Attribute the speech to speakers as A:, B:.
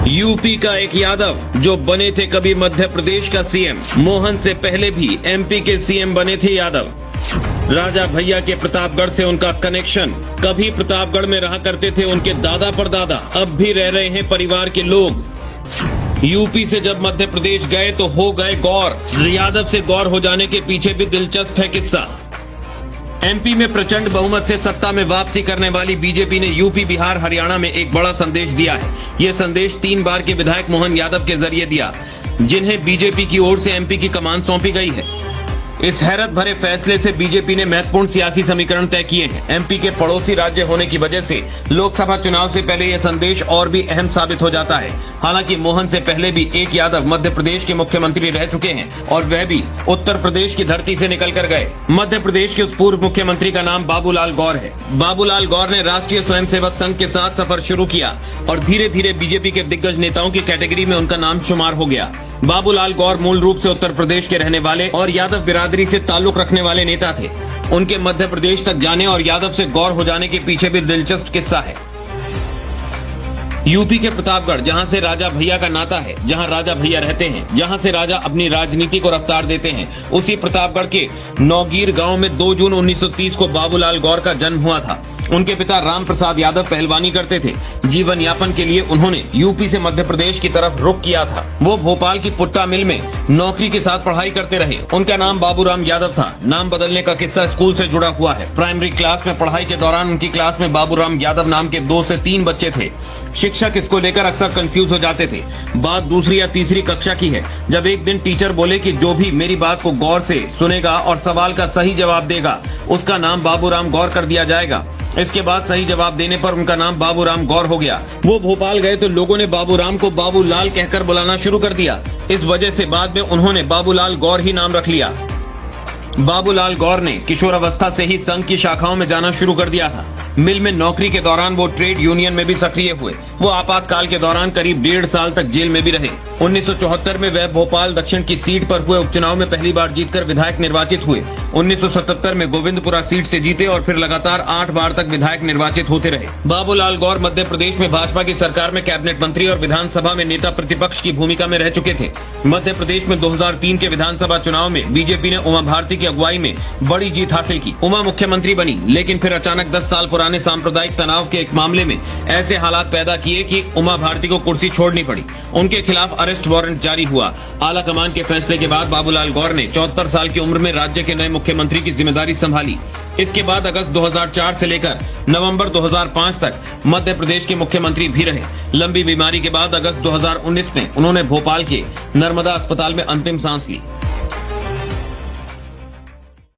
A: UP का एक यादव जो बने थे कभी मध्य प्रदेश का सीएम। मोहन से पहले भी एमपी के सीएम बने थे यादव। राजा भैया के प्रतापगढ़ से उनका कनेक्शन। कभी प्रतापगढ़ में रहा करते थे उनके दादा परदादा, अब भी रह रहे हैं परिवार के लोग। यूपी से जब मध्य प्रदेश गए तो हो गए गौर। यादव से गौर हो जाने के पीछे भी दिलचस्प है किस्सा। एमपी में प्रचंड बहुमत से सत्ता में वापसी करने वाली बीजेपी ने यूपी, बिहार, हरियाणा में एक बड़ा संदेश दिया है। ये संदेश 3 बार के विधायक मोहन यादव के जरिए दिया, जिन्हें बीजेपी की ओर से एमपी की कमान सौंपी गई है। इस हैरत भरे फैसले से बीजेपी ने महत्वपूर्ण सियासी समीकरण तय किए हैं। एमपी के पड़ोसी राज्य होने की वजह से लोकसभा चुनाव से पहले यह संदेश और भी अहम साबित हो जाता है। हालांकि मोहन से पहले भी एक यादव मध्य प्रदेश के मुख्यमंत्री रह चुके हैं और वह भी उत्तर प्रदेश की धरती से निकल कर गए। मध्य प्रदेश के उस पूर्व मुख्यमंत्री का नाम बाबूलाल गौर है। बाबूलाल गौर ने राष्ट्रीय स्वयंसेवक संघ के साथ सफर शुरू किया और धीरे धीरे बीजेपी के दिग्गज नेताओं की कैटेगरी में उनका नाम शुमार हो गया। बाबूलाल गौर मूल रूप से उत्तर प्रदेश के रहने वाले और यादव बिरादरी से ताल्लुक रखने वाले नेता थे। उनके मध्य प्रदेश तक जाने और यादव से गौर हो जाने के पीछे भी दिलचस्प किस्सा है। यूपी के प्रतापगढ़, जहां से राजा भैया का नाता है, जहां राजा भैया रहते हैं, जहां से राजा अपनी राजनीति को रफ्तार देते हैं, उसी प्रतापगढ़ के नौगीर गांव में 2 जून 1930 को बाबूलाल गौर का जन्म हुआ था। उनके पिता राम प्रसाद यादव पहलवानी करते थे। जीवन यापन के लिए उन्होंने यूपी से मध्य प्रदेश की तरफ रुख किया था। वो भोपाल की पुट्टा मिल में नौकरी के साथ पढ़ाई करते रहे। उनका नाम बाबूराम यादव था। नाम बदलने का किस्सा स्कूल से जुड़ा हुआ है। प्राइमरी क्लास में पढ़ाई के दौरान उनकी क्लास में बाबूराम यादव नाम के 2 से 3 बच्चे थे। शिक्षक इसको लेकर अक्सर कंफ्यूज हो जाते थे। बात दूसरी या तीसरी कक्षा की है, जब एक दिन टीचर बोले कि जो भी मेरी बात को गौर से सुनेगा और सवाल का सही जवाब देगा, उसका नाम बाबूराम गौर कर दिया जाएगा। इसके बाद सही जवाब देने पर उनका नाम बाबूराम गौर हो गया। वो भोपाल गए तो लोगों ने बाबूराम को बाबूलाल कहकर बुलाना शुरू कर दिया। इस वजह से बाद में उन्होंने बाबूलाल गौर ही नाम रख लिया। बाबूलाल गौर ने किशोरावस्था से ही संघ की शाखाओं में जाना शुरू कर दिया था। मिल में नौकरी के दौरान वो ट्रेड यूनियन में भी सक्रिय हुए। वो आपातकाल के दौरान करीब 1.5 साल तक जेल में भी रहे। 1974 में वह भोपाल दक्षिण की सीट पर हुए उपचुनाव में पहली बार जीतकर विधायक निर्वाचित हुए। 1977 में गोविंदपुरा सीट से जीते और फिर लगातार 8 बार तक विधायक निर्वाचित होते रहे। बाबूलाल गौर मध्य प्रदेश में भाजपा की सरकार में कैबिनेट मंत्री और विधानसभा में नेता प्रतिपक्ष की भूमिका में रह चुके थे। मध्य प्रदेश में 2003 के विधानसभा चुनाव में बीजेपी ने उमा भारती की अगुवाई में बड़ी जीत हासिल की। उमा मुख्यमंत्री बनी, लेकिन फिर अचानक 10 साल पुराने सांप्रदायिक तनाव के एक मामले में ऐसे हालात पैदा किए कि उमा भारती को कुर्सी छोड़नी पड़ी। उनके खिलाफ अरेस्ट वारंट जारी हुआ। आला कमान के फैसले के बाद बाबूलाल गौर ने 74 साल की उम्र में राज्य के नए मुख्यमंत्री की जिम्मेदारी संभाली। इसके बाद अगस्त 2004 से लेकर नवंबर 2005 तक मध्य प्रदेश के मुख्यमंत्री भी रहे। लंबी बीमारी के बाद अगस्त 2019 में उन्होंने भोपाल के नर्मदा अस्पताल में अंतिम सांस ली।